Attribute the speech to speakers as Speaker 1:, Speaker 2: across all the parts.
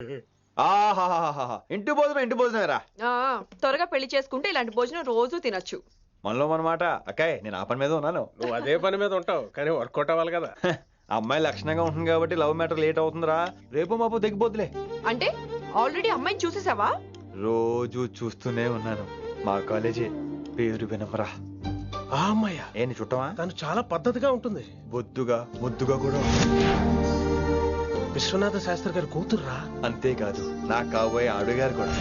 Speaker 1: ఆహాహాహా ఇంటి భోజనమేరా.
Speaker 2: త్వరగా పెళ్లి చేసుకుంటే ఇలాంటి భోజనం రోజు తినొచ్చు.
Speaker 1: మనలో మనమాట అక్కాయ్, నేను ఆ పని మీద ఉన్నాను.
Speaker 3: నువ్వు అదే పని మీద ఉంటావు కానీ వర్కౌట్ అవ్వాలి కదా.
Speaker 1: అమ్మాయి లక్షణంగా ఉంటుంది కాబట్టి లవ్ మ్యాటర్ లేట్ అవుతుందిరా. రేపు మాపు దిగిపోతులే.
Speaker 2: అంటే ఆల్రెడీ అమ్మాయిని చూసేసావా?
Speaker 1: రోజు చూస్తూనే ఉన్నాను. మా కాలేజీ పేరు వినమరా.
Speaker 3: ఆ అమ్మాయ
Speaker 1: ఏంటి చుట్టమా?
Speaker 3: తను చాలా పద్ధతిగా ఉంటుంది.
Speaker 1: బొద్దుగా ముద్దుగా కూడా.
Speaker 3: విశ్వనాథ శాస్త్రి గారి కూతుర్రా.
Speaker 1: అంతేకాదు నా కాబోయే ఆడుగారు కూడా.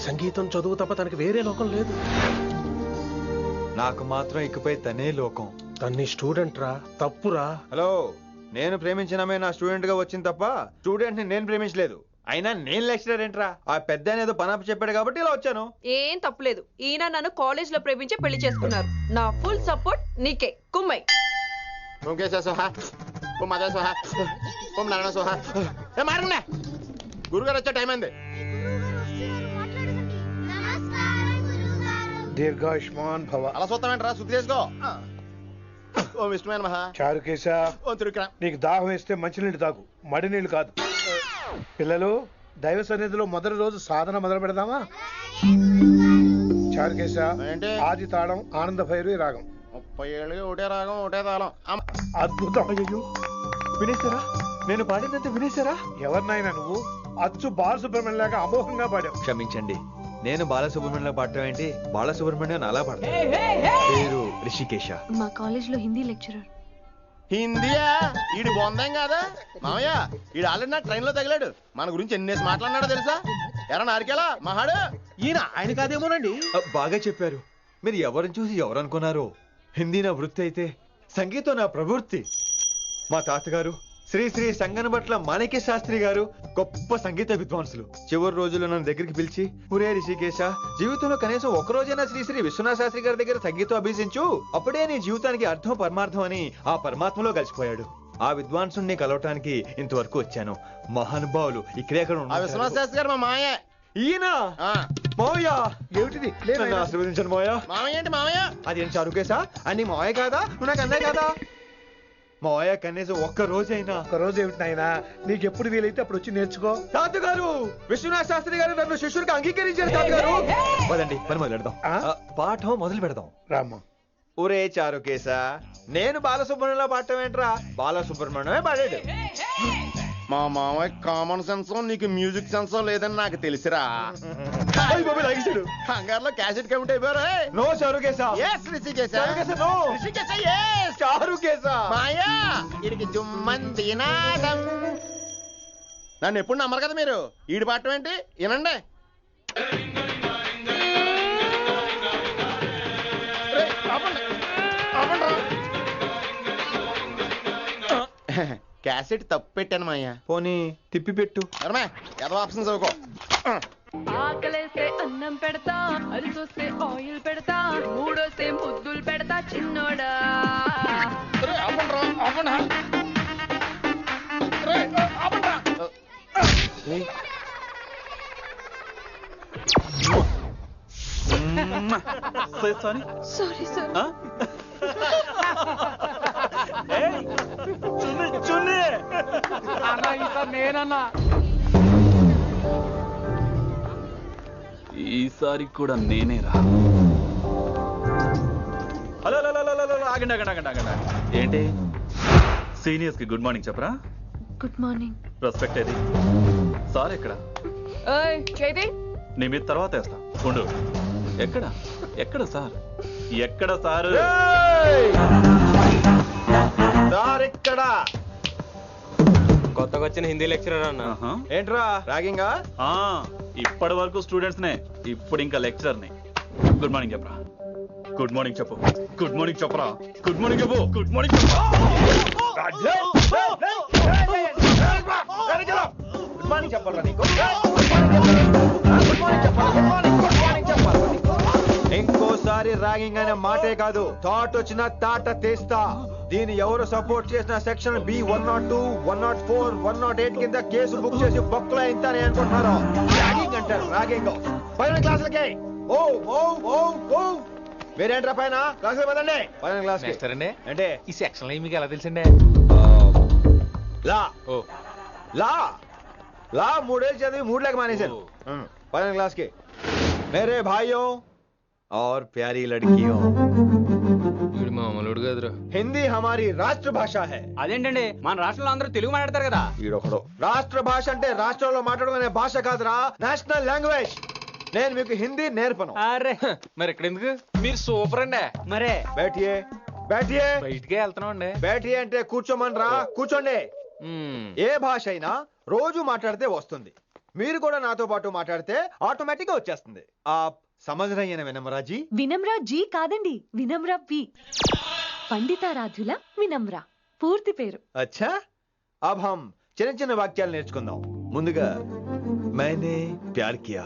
Speaker 3: సంగీతం చదువు తప్ప తనకి వేరే లోకం లేదు.
Speaker 1: నాకు మాత్రం ఇకపై తనే లోకం.
Speaker 3: తన్ని స్టూడెంట్ రా, తప్పురా.
Speaker 1: హలో, నేను ప్రేమించినమే నా స్టూడెంట్ గా వచ్చింది తప్ప స్టూడెంట్ ని నేను ప్రేమించలేదు. అయినా నేను లెక్చరర్ ఏంట్రా? ఆ పెద్ద ఏదో పనాపు చెప్పాడు కాబట్టి ఇలా వచ్చాను.
Speaker 2: ఏం తప్పులేదు. ఈయన నన్ను కాలేజ్ లో ప్రేమించి పెళ్లి చేసుకున్నారు. నా ఫుల్ సపోర్ట్ నీకే. కుమ్మై
Speaker 4: గురుగారు వచ్చే టైం అయింది.
Speaker 5: దీర్ఘాయుష్మాన్ భవ.
Speaker 4: అలా చూస్తామేంట్రా? శుద్ధి చేసుకో. ఓం విష్ణుమైన మహా.
Speaker 5: చారుకేశ,
Speaker 4: ఓం తిరుక్రా.
Speaker 5: నీకు దాహం వేస్తే మంచినీళ్ళు తాగు, మడి నీళ్ళు కాదు. పిల్లలు, దైవ సన్నిధిలో మొదటి రోజు సాధన మొదలు పెడదామా? చారుకేశ,
Speaker 4: ఏంటి?
Speaker 5: ఆది తాళం ఆనంద భైరవి రాగం.
Speaker 4: 30 ఏళ్ళకి ఒకటే రాగం ఒకటే తాళం.
Speaker 5: అద్భుతం.
Speaker 1: అయ్యో, వినేశారా? నేను పాడిందంటే వినేశారా?
Speaker 5: ఎవరినైనా నువ్వు అచ్చు బాలసుబ్రహ్మణ్యం లాగా అమోఘంగా పాడావు.
Speaker 1: క్షమించండి, నేను బాలసుబ్రహ్మణ్యంలో పాడటం ఏంటి? బాలసుబ్రహ్మణ్యం అలా పాడతాను. పేరు రిషికేశ.
Speaker 6: మా కాలేజ్ లో హిందీ లెక్చరర్.
Speaker 4: హిందీయా? ఈడు బొందేం కాదా మామయ్య? ఈడు ఆల్రెడీ నా ట్రైన్ లో తగిలాడు. మన గురించి ఎన్నేసి మాట్లాడినాడో తెలుసా? ఎరా నారికేలా మహాడు.
Speaker 3: ఈయన ఆయన కాదేమోనండి.
Speaker 1: బాగా చెప్పారు. మీరు ఎవరిని చూసి ఎవరు అనుకున్నారు? హిందీ నా వృత్తి అయితే సంగీతం నా ప్రవృత్తి. మా తాతగారు శ్రీ శ్రీ సంగనబట్ల మాణిక్య శాస్త్రి గారు గొప్ప సంగీత విద్వాంసులు. చివరి రోజుల్లో నన్ను దగ్గరికి పిలిచి, ఒరే రిషికేశ, జీవితంలో కనీసం ఒక రోజైనా శ్రీ శ్రీ విశ్వనాథ శాస్త్రి గారి దగ్గర సంగీతం అభ్యసించు, అప్పుడే నీ జీవితానికి అర్థం పరమార్థం అని ఆ పరమాత్మలో కలిసిపోయాడు. ఆ విద్వాంసుని కలవటానికి ఇంతవరకు వచ్చాను. మహానుభావులు ఇక్కడే అక్కడ
Speaker 4: ఆ విశ్వనాథ శాస్త్రి గారు మా మామయ్య.
Speaker 1: ఈయన మావయ్య.
Speaker 5: ఏమిటిది?
Speaker 1: నన్ను ఆశీర్వదించండి మావయ్య.
Speaker 4: మామయ్య ఏంటి మామయ్య?
Speaker 1: అదేం చారుకేశా? అని మావయ్య కాదా? నువ్వు నాకు అన్నయ్య కాదా? మావయ్య కనీసం ఒక్క రోజైనా.
Speaker 5: ఒక రోజు ఏమిటి నాయనా, నీకు ఎప్పుడు వీలైతే అప్పుడు వచ్చి నేర్చుకో.
Speaker 1: తాతగారు, విశ్వనాథ శాస్త్రి గారు నన్ను శిష్యుడికి అంగీకరించారు. తాతగారు పదండి, పని మొదలు పెడదాం. పాఠం మొదలు పెడదాం.
Speaker 5: రామ్మ.
Speaker 1: ఒరే చారుకేశా, నేను బాలసుబ్రహ్మణ్యంలో పాడటం ఏంట్రా? బాలసుబ్రహ్మణ్యమే పాడాడు.
Speaker 4: మా మామయ్య కామన్ సెన్స్ నీకు మ్యూజిక్ సెన్స్ లేదని నాకు తెలిసిరా. హంగార్లో క్యాసెట్ కమిట్ అయిపోయారు.
Speaker 1: No Charukesa.
Speaker 4: yes Rishikesha.
Speaker 1: Charukesa, no.
Speaker 4: Rishikesha, yes.
Speaker 1: Charukesa.
Speaker 4: మాయా ఈడికి జుమ్మంది నాదం. నన్ను ఎప్పుడు నమ్మరు కదా మీరు. ఈడి పాఠం ఏంటి వినండి. రేయ్, ఆపండి. ఆపండి రా. క్యాసెట్ తప్పు పెట్టాను మాయ్యా.
Speaker 1: పోనీ తిప్పి పెట్టు.
Speaker 4: ఏదో ఆప్షన్ చదువుకో.
Speaker 2: ఆకలేస్తే అన్నం పెడతా, అరిసొస్తే ఆయిల్ పెడతా, మూడోస్తే ముద్దులు పెడతా చిన్నోడా.
Speaker 4: రేయ్, ఆపండ్రా, ఆపండ్రా. రేయ్, ఆపండ్రా.
Speaker 2: Sorry sir.
Speaker 7: ఈసారి కూడా నేనేరా. హలో ఆగండి ఆగండి ఆగండి ఆగండి. ఏంటి సీనియర్స్ కి గుడ్ మార్నింగ్ చెప్పరా?
Speaker 6: Good morning.
Speaker 7: రెస్పెక్ట్ ఏది? సార్ ఎక్కడ?
Speaker 2: చేతి
Speaker 7: నీ మీద తర్వాత వేస్తా ఉండు. ఎక్కడ ఎక్కడ సార్? ఎక్కడ సార్?
Speaker 1: ఇక్కడ
Speaker 3: కొత్తగా వచ్చిన హిందీ లెక్చరర్ అన్న.
Speaker 1: ఏంట్రా ర్యాగింగా?
Speaker 7: ఇప్పటి వరకు స్టూడెంట్స్ నే, ఇప్పుడు ఇంకా లెక్చరర్ ని. గుడ్ మార్నింగ్ చెప్పరా. గుడ్ మార్నింగ్ చెప్పు. గుడ్ మార్నింగ్ చెప్పరా. గుడ్ మార్నింగ్ చెప్పు. గుడ్ మార్నింగ్ చెప్పు.
Speaker 1: గుడ్ మార్నింగ్ చెప్పాలా నీకు? ఇంకోసారి ర్యాగింగ్ అనే మాటే కాదు, థాట్ వచ్చిన తాట తీస్తా. దీన్ని ఎవరు సపోర్ట్ చేసిన సెక్షన్ B102, 104, 108 కింద కేసు బుక్ చేసి బొక్కలో ఇంతానే అనుకుంటున్నారు. ర్యాగింగ్ అంటారు, ర్యాగింగ్. పైన క్లాసులకి ఓ ఓ ఓ ఓ మీరేంట్రా పైన క్లాసులు పదండి. పైన క్లాస్ అంటే
Speaker 3: ఈ సెక్షన్ మీకు ఎలా తెలిసిండే?
Speaker 1: లా లా లా 3 ఏళ్ళు చదివి 3 లేక మానేశాను 10వ క్లాస్ కి मेरे भाइयों और प्यारी लड़कियों
Speaker 8: వీడు మామూలుడు కదరా.
Speaker 1: हिंदी हमारी राष्ट्र भाषा है
Speaker 3: అదేంటండి మన రాష్ట్రంలో అందరూ తెలుగు మాట్లాడతారు కదా.
Speaker 1: ఈడొకడు రాష్ట్ర భాష అంటే రాష్ట్రంలో మాట్లాడుకునే భాష కాదురా, నేషనల్ లాంగ్వేజ్. నేను మీకు హిందీ నేర్పను.
Speaker 3: అరే
Speaker 8: మరి ఇక్కడ ఎందుకు? మీరు సూపర్ అండి.
Speaker 3: మరే
Speaker 1: బేటియే బేటియే
Speaker 8: బయటికే వెళ్తున్నాం అండి.
Speaker 1: బేటియే అంటే కూర్చోమనరా, కూర్చోండి. ఏ భాష అయినా రోజు మాట్లాడితే వస్తుంది. మీరు కూడా నాతో పాటు మాట్లాడితే ఆటోమేటిక్ గా వచ్చేస్తుంది. ఆప్ సమझ रही हैं వినమ్రాజీ?
Speaker 6: వినమ్రా జీ కాదండి, వినమ్రా పి. పండితారాధ్యుల వినమ్రా పూర్తి పేరు.
Speaker 1: అచ్చా అబ్ హమ్ చిన్న చిన్న వాక్యాలు నేర్చుకుందాం. ముందుగా मैंने प्यार किया.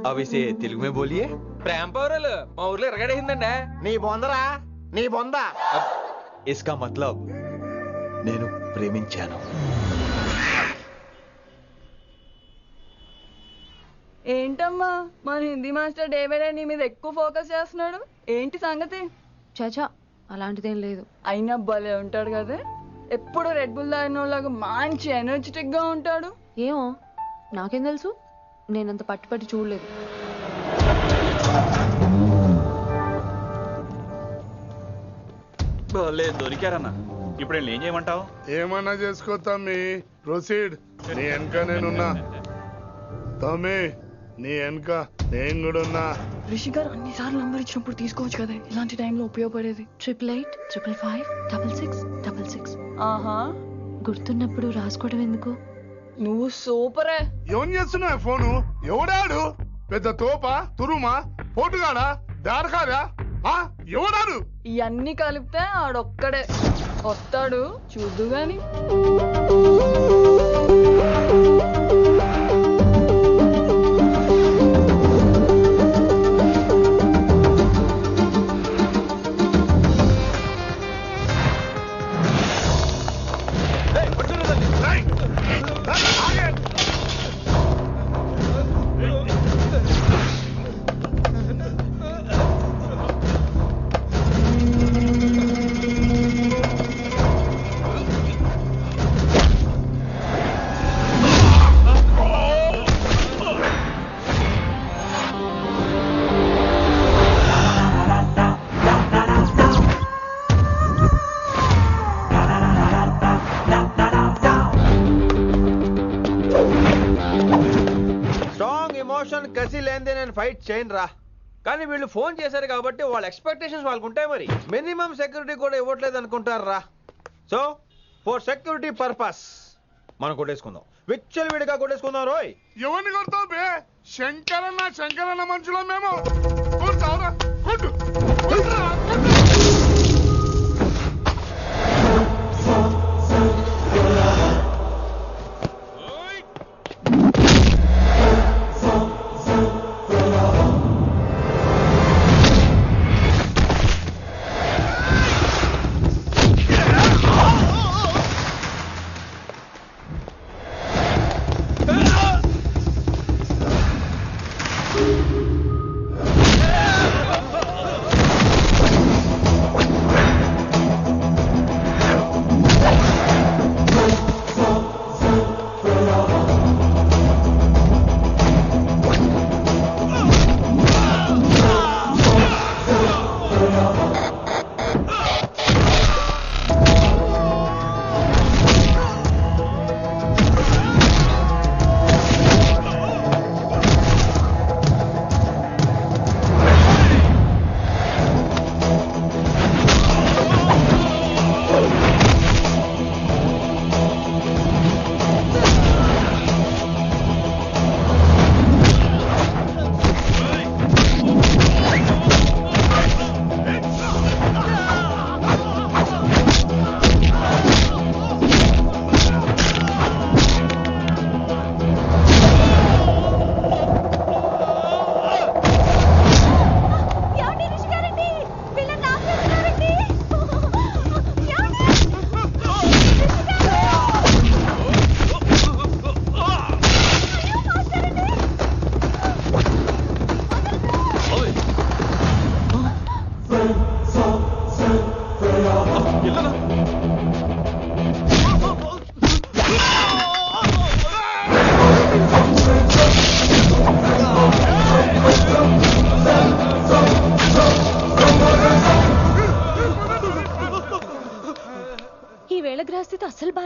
Speaker 1: अब इसे తెలుగు में बोलिए.
Speaker 8: ప్రేమ పౌరాలు మా ఊర్లో ఎరగడేసిందండి.
Speaker 4: నీ బొందరా నీ బొంద.
Speaker 1: इसका मतलब నేను ప్రేమించాను.
Speaker 2: ఏంటమ్మా మన Hindi master day by day నీ మీద ఎక్కువ ఫోకస్ చేస్తున్నాడు, ఏంటి సంగతి?
Speaker 6: చాచా అలాంటిదేం లేదు.
Speaker 2: అయినా భలే ఉంటాడు కదా, ఎప్పుడు రెడ్ బుల్ తాగినోళ్ళగా మంచి ఎనర్జెటిక్ గా ఉంటాడు.
Speaker 6: ఏమో నాకేం తెలుసు, నేనంత పట్టి చూడలేదు.
Speaker 7: దొరికారన్నా. ఇప్పుడు ఏం చేయమంటావు?
Speaker 5: ఏమన్నా చేసుకో తమ్మి, ప్రొసీడ్. నీ వెనక నేనున్నా తమ్మి, నీ వెనక నేను కూడా ఉన్నా.
Speaker 2: రిషి గారు అన్నిసార్లు నంబర్ ఇచ్చినప్పుడు తీసుకోవచ్చు కదా, ఇలాంటి టైంలో ఉపయోగపడేది.
Speaker 6: 8885556666.
Speaker 2: ఆహా,
Speaker 6: గుర్తున్నప్పుడు రాసుకోవడం ఎందుకు?
Speaker 2: నువ్వు సూపరే.
Speaker 5: ఏం చేస్తున్నావు ఫోను? ఎవడాడు? పెద్ద తోప, తురుమా, పోటుగాడా, దారకారా? ఎవడాడు?
Speaker 2: ఇవన్నీ కలిపితే ఆడొక్కడే వస్తాడు, చూద్దు గాని.
Speaker 1: కసి లేనిదే నేను ఫైట్ చేయను రా. కానీ వీళ్ళు ఫోన్ చేశారు కాబట్టి వాళ్ళ ఎక్స్పెక్టేషన్స్ వాళ్ళకు ఉంటాయి. మరి మినిమం సెక్యూరిటీ కూడా ఇవ్వట్లేదు అనుకుంటారు రా. సో ఫర్ సెక్యూరిటీ పర్పస్ మనం కొట్టేసుకుందాం, విచ్చలు విడిగా కొట్టేసుకుందాం. రోయ్
Speaker 5: ఎవరిని కొడతావు బే? శంకరన్న మనుషులం మేము. కొడతావురా, కొట్టు, కొట్టురా, కొట్టు.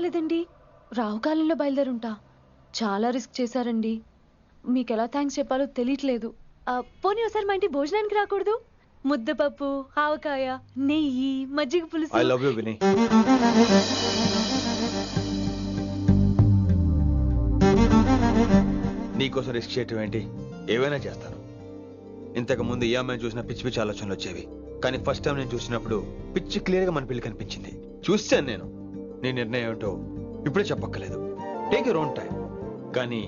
Speaker 6: రాలేదండి. రావుకాలంలో బయలుదేరుంటా. చాలా రిస్క్ చేశారండి. మీకు ఎలా థ్యాంక్స్ చెప్పాలో తెలియట్లేదు. పోనీ ఒకసారి మా ఇంటి భోజనానికి రాకూడదు? ముద్దపప్పు, ఆవకాయ, నెయ్యి, మజ్జిగ
Speaker 1: ఐ
Speaker 6: పులుసు.
Speaker 1: లవ్ యూ విని. నీకోసం రిస్క్ చేయటం ఏంటి? ఏవైనా చేస్తాను. ఇంతకు ముందు ఈ అమ్మాయిని చూసిన పిచ్చి పిచ్చి ఆలోచనలు వచ్చేవి, కానీ ఫస్ట్ టైం నేను చూసినప్పుడు పిచ్చి క్లియర్ గా మన పిల్లి కనిపించింది. చూశాను నేను. నీ నిర్ణయం ఏమిటో ఇప్పుడే చెప్పక్కర్లేదు. Take your own time. కానీ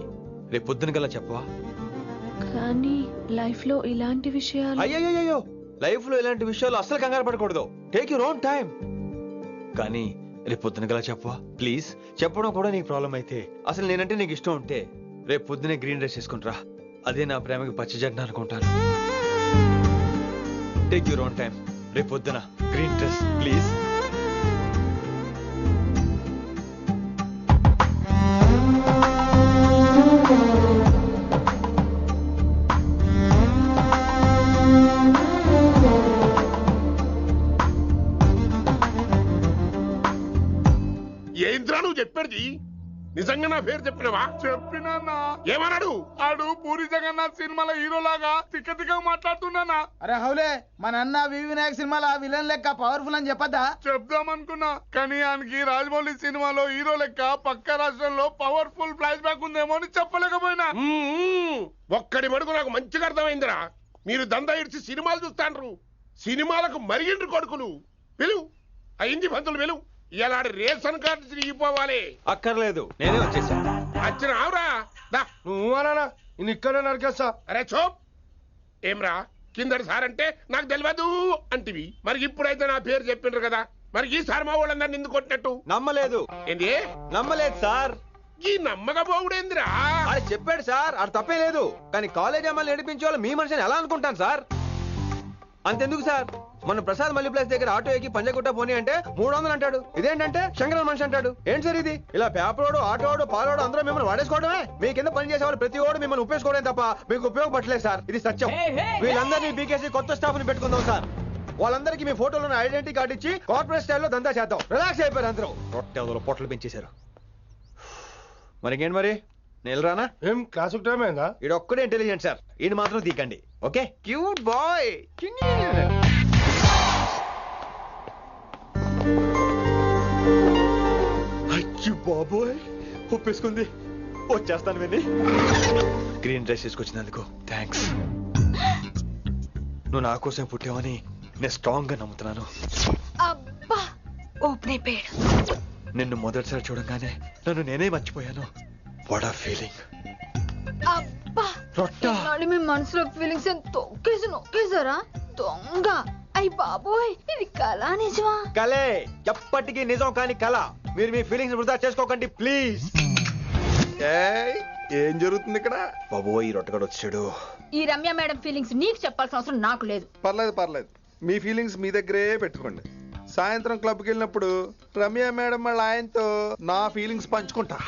Speaker 1: రేపు పొద్దున గల చెప్పవా?
Speaker 6: కానీ లైఫ్ లో ఇలాంటి విషయాలు.
Speaker 1: అయ్యో, లైఫ్ లో ఇలాంటి విషయాలు అసలు కంగారు పడకూడదు. Take your own time. కానీ రేపు పొద్దున గల చెప్పవా ప్లీజ్? చెప్పడం కూడా నీకు ప్రాబ్లం అయితే, అసలు నేనంటే నీకు ఇష్టం ఉంటే రేపు పొద్దునే గ్రీన్ డ్రెస్ వేసుకుంటారా. అదే నా ప్రేమకి పచ్చ జెండా అనుకుంటాను. Take your own time. రేపు పొద్దున గ్రీన్ డ్రెస్ ప్లీజ్.
Speaker 5: ఏంద్రా నువ్వు చెప్పేది? నిజంగా నా పేరు చెప్పినవా? చెప్పినా. ఏమన్నాడు? ఆడు పూరి జగన్నాథ్ సినిమాలో హీరోలాగా తిక్క తిక్క మాట్లాడుతున్నానా?
Speaker 9: అరే హౌలే, మన అన్న వినాయక్ సినిమాలో విలన్ లెక్క పవర్ఫుల్ అని చెప్పద్దా?
Speaker 5: చెప్దామనుకున్నా, కానీ ఆయనకి రాజమౌళి సినిమాలో హీరో లెక్క పక్క రాష్ట్రంలో పవర్ఫుల్ ఫ్లాష్ బ్యాక్ ఉందేమో అని చెప్పలేకపోయినా. ఒక్కడి మడుగు నాకు మంచిగా అర్థమైందిరా. మీరు దందా ఇడిచి సినిమాలు చూస్తాండ్రు, సినిమాలకు మరిగిండ్రు కొడుకులు. పిలువు అయింది పంతులు, పిలువు. ఇలా రేషన్ కార్డు తిరిగిపోవాలి.
Speaker 1: అక్కర్లేదు, నేనే వచ్చేసా.
Speaker 5: వచ్చిన ఆవురా.
Speaker 9: నువ్వు అనా నేను ఇక్కడే నరికేస్తా.
Speaker 5: అరే చోప్. ఏమ్రా కిందటి సార్ అంటే నాకు తెలియదు అంటివి, మరి ఇప్పుడైతే నా పేరు చెప్పిండ్రు కదా, మరి ఈసారి మా వాళ్ళందరినీ ఎందుకు కొట్టినట్టు?
Speaker 1: నమ్మలేదు.
Speaker 5: ఏంది?
Speaker 1: నమ్మలేదు సార్.
Speaker 5: ఈ నమ్మకపోవుడేందిరా?
Speaker 1: అది చెప్పాడు సార్, అది తప్పే లేదు. కానీ కాలేజ్ అమ్మాయిలు నడిపించే వాళ్ళు మీ మనిషిని ఎలా అనుకుంటాను సార్? అంతెందుకు సార్, మన ప్రసాద్ మల్లీప్లేస్ దగ్గర ఆటో ఎక్కి పంజగుట్ట పోనీ అంటే 300 అంటాడు. ఇదేంటంటే శంకరన్ మనిషి అంటాడు. ఏంటి సార్ ఇది? ఇలా పేపరోడు, ఆటోడు, పాలోడు అందరూ మిమ్మల్ని వాడేసుకోవడమే. మీ కింద పని చేసేవాళ్ళు ప్రతి ఓడు మిమ్మల్ని ఉపయోగించుకోవడం తప్ప మీకు ఉపయోగపడలేదు సార్. ఇది సత్యం. వీళ్ళందరినీ బీకేసి కొత్త స్టాఫ్ ని పెట్టుకుందాం సార్. వాళ్ళందరికీ మీ ఫోటోలను ఐడెంటిటీ కార్డు ఇచ్చి కార్పొరేట్ స్టైల్లో దందా చేద్దాం. రిలాక్స్ అయిపోయారు అందరూ. రొట్టె పొట్టలు పెంచేశారు. మరికేంటి మరి నేను రానా?
Speaker 9: ఏం క్లాస్ టైం అయిందా?
Speaker 1: ఈడు ఒక్కడే ఇంటెలిజెంట్ సార్, ఈయన మాత్రం తీకండి. ఓకే? Cute boy. అయ్యో బాబోయ్, ఒప్పేసుకుంది. వచ్చేస్తాను విని. గ్రీన్ డ్రెస్ తీసుకొచ్చినందుకు థ్యాంక్స్. నువ్వు నా కోసం పుట్టావని నేను స్ట్రాంగ్ గా నమ్ముతున్నాను.
Speaker 2: అబ్బా ఓపెన్ అయిపోయాడు.
Speaker 1: నిన్ను మొదటిసారి చూడంగానే నన్ను నేనే మర్చిపోయాను. వాట్ ఆ ఫీలింగ్.
Speaker 2: అబ్బా
Speaker 1: రొట్ట.
Speaker 2: నాడు మీ మనసులో ఫీలింగ్స్ తొక్కేసి నొక్కేసారా దొంగ? అయ్యి బాబోయ్, ఇది కళ నిజమా?
Speaker 1: కలే, ఎప్పటికీ నిజం కాని కళ. మీరు మీ ఫీలింగ్స్ వృధా చేసుకోకండి ప్లీజ్.
Speaker 4: ఏం జరుగుతుంది ఇక్కడ?
Speaker 1: బాబోయ్, ఈ రొట్టగడు వచ్చాడు.
Speaker 2: ఈ రమ్య మేడం ఫీలింగ్స్ నీకు చెప్పాల్సిన అవసరం నాకు లేదు.
Speaker 4: పర్లేదు, మీ ఫీలింగ్స్ మీ దగ్గరే పెట్టుకోండి. సాయంత్రం క్లబ్కి వెళ్ళినప్పుడు రమ్య మేడం వాళ్ళ ఆయనతో నా ఫీలింగ్స్ పంచుకుంటా.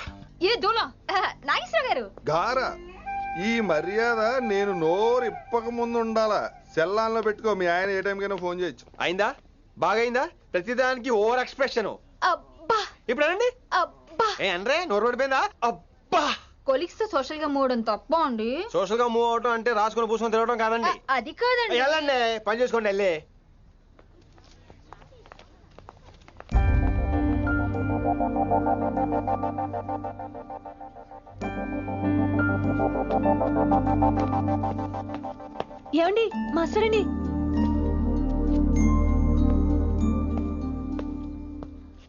Speaker 2: ఏ దూలం నాగేశ్వర గారు
Speaker 4: గారా, ఈ మర్యాద నేను నోరు ఇప్పక ముందు ఉండాలా. సెల్లాన్లో పెట్టుకో, మీ ఆయన ఏ టైంకైనా ఫోన్ చేయొచ్చు.
Speaker 1: అయిందా? బాగైందా? ప్రతిదానికి ఓవర్ ఎక్స్ప్రెషన్.
Speaker 2: అబ్బా
Speaker 1: ఇప్పుడు అనండి.
Speaker 2: అబ్బా
Speaker 1: ఏ అనరే, నోరు పడిపోయిందా? అబ్బా.
Speaker 2: కొలిక్స్ తో సోషల్ గా మూవడం తప్ప అండి.
Speaker 1: సోషల్ గా మూవ్ అవటం అంటే రాసుకొని పూసుకొని తిరగడం కాదండి.
Speaker 2: అది కాదండి.
Speaker 1: వెళ్ళండి, పని చేసుకోండి వెళ్ళి.
Speaker 6: ఏమండి మాస్టర్ అండి?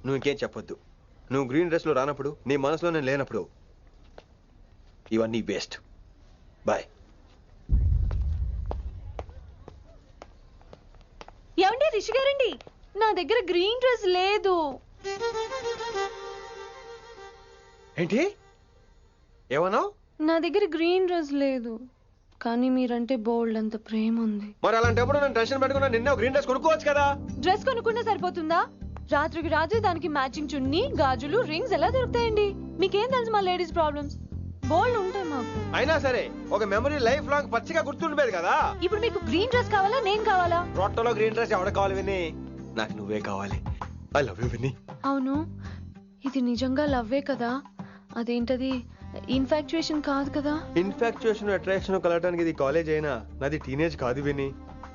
Speaker 1: నువ్వు ఇంకేం చెప్పొద్దు. నువ్వు గ్రీన్ డ్రెస్ లో రానప్పుడు, నీ మనసులో నేను లేనప్పుడు ఇవన్నీ వేస్ట్. బాయ్.
Speaker 6: ఏమండి రిషి గారండి, నా దగ్గర గ్రీన్ డ్రెస్ లేదు.
Speaker 1: ఏంటి ఏమన్నావు?
Speaker 6: నా దగ్గర గ్రీన్ డ్రెస్ లేదు, కానీ మీరంటే బోల్డ్ అంత ప్రేమ ఉంది.
Speaker 1: మరి అలాంటప్పుడు నేను టెన్షన్ పెట్టుకున్నా, నిన్నే గ్రీన్ డ్రెస్ కొనుక్కోవచ్చు కదా.
Speaker 6: డ్రెస్ కొనుక్కున్నా సరిపోతుందా? రాత్రికి రాత్రి దానికి మ్యాచింగ్ చున్నీ, గాజులు, రింగ్స్ ఎలా దొరుకుతాయండి? మీకేం తెలుసు మా లేడీస్ ప్రాబ్లమ్స్? బోల్డ్ ఉంటాయి మాకు.
Speaker 1: అయినా సరే ఒక మెమరీ లైఫ్ లాంగ్ పచ్చిగా గుర్తుండిపోయేది కదా.
Speaker 6: ఇప్పుడు మీకు గ్రీన్ డ్రెస్ కావాలా, నేను కావాలా?
Speaker 1: రొట్టలో గ్రీన్ డ్రెస్ ఎవడ కావాలి విని? నాకు నువ్వే కావాలి. ఐ లవ్ యూ విని.
Speaker 6: అవును, ఇది నిజంగా లవ్వే కదా? అదేంటది ఇన్ఫాక్చుయేషన్ కాదు కదా?
Speaker 1: ఇన్ఫాక్చుయేషన్ అట్రాక్షన్ కలగడానికి ఇది కాలేజ్ అయినా నాది టీనేజ్ కాదు విని.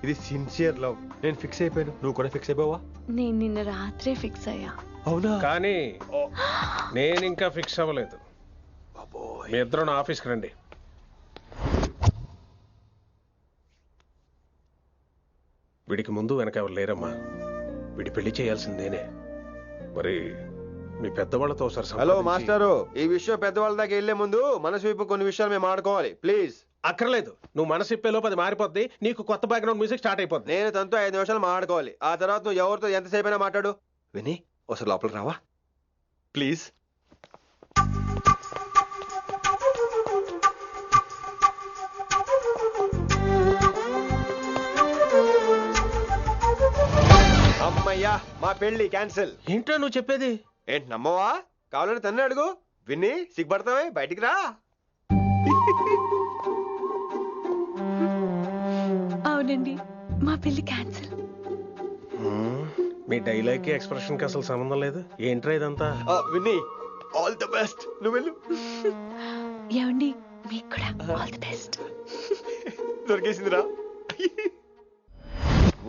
Speaker 1: ఇది సిన్సియర్ లవ్. నేను ఫిక్స్ అయిపోయాను. నువ్వు కూడా ఫిక్స్ అయిపోవా?
Speaker 6: నేను నిన్న రాత్రే ఫిక్స్ అయ్యా.
Speaker 1: అవునా?
Speaker 5: కానీ నేను ఇంకా ఫిక్స్ అవ్వలేదు. మీ ఇద్దరు నా ఆఫీస్కి రండి. వీడికి ముందు వెనక ఎవరు లేరమ్మా. వీడి పెళ్లి చేయాల్సిందేనే. మరి మీ పెద్దవాళ్ళతో ఒకసారి
Speaker 1: హలో
Speaker 5: సంప్రదించి-
Speaker 1: మాస్టారు, ఈ విషయం పెద్దవాళ్ళ దాకా వెళ్లే ముందు మనసు వైపు కొన్ని విషయాలు మేము ఆడుకోవాలి ప్లీజ్.
Speaker 5: అక్కర్లేదు. నువ్వు మనసు ఇప్పే లోపు అది మారిపోద్ది. నీకు కొత్త బ్యాక్గ్రౌండ్ మ్యూజిక్ స్టార్ట్ అయిపోద్ది.
Speaker 1: నేను తనతో 5 నిమిషాలు మాట్లాడుకోవాలి. ఆ తర్వాత నువ్వు ఎవరితో ఎంతసేపు అయినా మాట్లాడు. విని ఒకసారి లోపలికి రావా ప్లీజ్? అమ్మయ్యా, మా పెళ్లి క్యాన్సిల్.
Speaker 5: ఏంటో నువ్వు చెప్పేది?
Speaker 1: ఏంటి నమ్మవా? కావాలంటే తన్నే అడుగు. విన్ని సిగ్గుపడతావే, బయటికి రా.
Speaker 6: అవునండి, మా పెళ్లి క్యాన్సిల్.
Speaker 5: మీ డైలాగ్ కి ఎక్స్ప్రెషన్ కి అసలు సంబంధం లేదు. ఏంట్రా ఇదంతా?
Speaker 1: విన్ని ఆల్ ది బెస్ట్. నువ్వు వెళ్ళు.
Speaker 6: ఏమండి, మీకు కూడా ఆల్ ది బెస్ట్.
Speaker 1: దొరికేసిందిరా.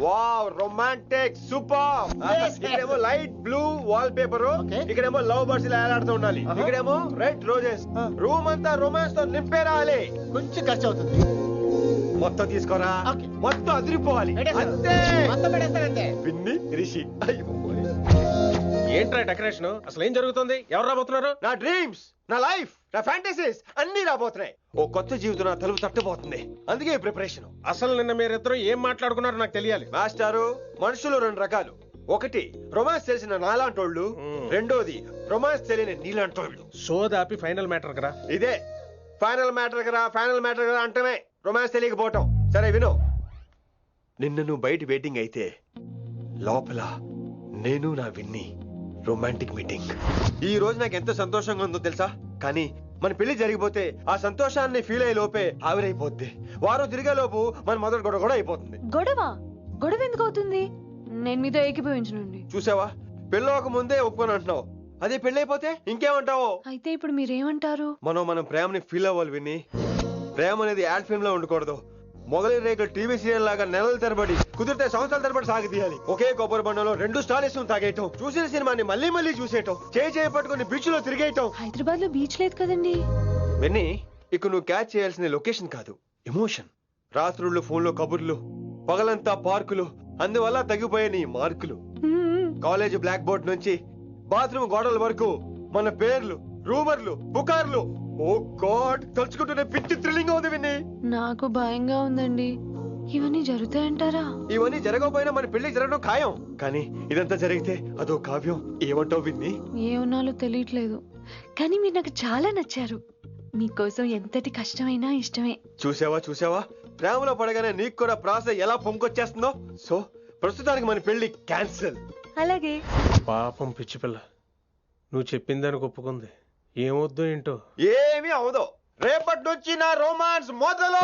Speaker 1: Wow, romantic, super. ఇక్కడేమో లైట్ బ్లూ వాల్ పేపర్, ఇక్కడేమో లవ్ బర్డ్స్ ఇలా ఏలాడుతూ ఉండాలి, ఇక్కడేమో రెడ్ రోజెస్. రూమ్ అంతా రొమాన్స్ తో నింపే రావాలి.
Speaker 4: కొంచెం ఖర్చు అవుతుంది.
Speaker 1: మొత్తం తీసుకోరా. మొత్తం అదిరిపోవాలి. అంతే. విన్ని రిషి.
Speaker 5: ఏంట్రా డెకరేషన్? అసలు ఏం జరుగుతుంది? ఎవరు రాబోతున్నారు?
Speaker 1: నా డ్రీమ్స్, నా లైఫ్, నా ఫ్యాంటసీస్ అన్ని రాబోతున్నాయి. ఓ కొత్త జీవితం నా తలుపు తట్టబోతుంది. అందుకే ప్రిపరేషన్.
Speaker 5: అసలు నిన్న మీరిద్దరు ఏం మాట్లాడుకున్నారో నాకు తెలియాలి.
Speaker 1: మాస్టారు, మనుషులు 2 రకాలు. ఒకటి రొమాన్స్ తెలిసిన నాలాంటోళ్ళు, రెండోది రొమాన్స్ తెలియని నీలాంటోళ్ళు.
Speaker 5: సోదాపి ఫైనల్ మ్యాటర్ కదా.
Speaker 1: ఇదే ఫైనల్ మ్యాటర్ కదా. ఫైనల్ మ్యాటర్ కదా అంటమే రొమాన్స్ తెలియకపోవటం. సరే విను, నిన్న నువ్వు బయట వెయిటింగ్ అయితే లోపల నేను నా విన్ని రొమాంటిక్ మీటింగ్. ఈ రోజు నాకు ఎంత సంతోషంగా ఉందో తెలుసా? కానీ మన పెళ్లి జరిగిపోతే ఆ సంతోషాన్ని ఫీల్ అయ్యే లోపే ఆవిరైపోద్ది. వారం తిరిగే లోపు మన మొదటి గొడవ కూడా అయిపోతుంది.
Speaker 6: గొడవ ఎందుకు అవుతుంది? నేను మీతో ఏకీభవించనండి.
Speaker 1: చూసావా, పెళ్ళవక ముందే ఒప్పుకొని అంటున్నావు. అదే పెళ్ళైపోతే ఇంకేమంటావు?
Speaker 6: అయితే ఇప్పుడు మీరేమంటారు?
Speaker 1: మనం ప్రేమని ఫీల్ అవ్వాలి విని. ప్రేమ అనేది యాడ్ ఫిల్మ్ లో ఉండకూడదు. మొగలి రేకులు టీవీ సీరియల్ లాగా నెలల తరబడి, కుదిరితే సంవత్సరాల తరబడి సాగి తీయాలి. ఒకే కొబ్బరి బండలో 2 స్టార్స్ తాగేయటం, చూసిన సినిమాని మళ్ళీ మళ్ళీ చూసేయటం, చేయి పట్టుకుని బీచ్ లో తిరిగేయటం.
Speaker 6: హైదరాబాద్ లో బీచ్ లేదు కదండి.
Speaker 1: విన్ని, ఇక నువ్వు క్యాచ్ చేయాల్సిన లొకేషన్ కాదు, ఎమోషన్. రాత్రుళ్ళు ఫోన్ లో కబుర్లు, పగలంతా పార్కులు, అందువల్ల తగ్గిపోయే నీ మార్కులు. కాలేజ్ బ్లాక్ బోర్డ్ నుంచి బాత్రూమ్ గోడల వరకు మన పేర్లు, రూమర్లు, పుకార్లు. ఓ గాడ్, తలుచుకుంటూనే పిచ్చి థ్రిల్లింగ్ ఉంది విన్ని.
Speaker 6: నాకు భయంగా ఉందండి. ఇవన్నీ జరుగుతాయంటారా?
Speaker 1: ఇవన్నీ జరగకపోయినా మన పెళ్లి జరగడం ఖాయం. కానీ ఇదంతా జరిగితే అదో కావ్యం. ఏమంటావు విన్ని?
Speaker 6: ఏమన్నాలో తెలియట్లేదు, కానీ మీరు నాకు చాలా నచ్చారు. మీకోసం ఎంతటి కష్టమైనా ఇష్టమే.
Speaker 1: చూసావా, ప్రేమలో పడగానే నీకు కూడా ప్రాస ఎలా పొంగొచ్చేస్తుందో. సో ప్రస్తుతానికి మన పెళ్లి క్యాన్సిల్.
Speaker 6: అలాగే.
Speaker 5: పాపం పిచ్చి పిల్ల, నువ్వు చెప్పిందానికి ఒప్పుకుంది. ఏమొద్దు ఏంటో.
Speaker 1: ఏమీ అవదో. రేపటి నుంచి నా రొమాన్స్ మొదలు.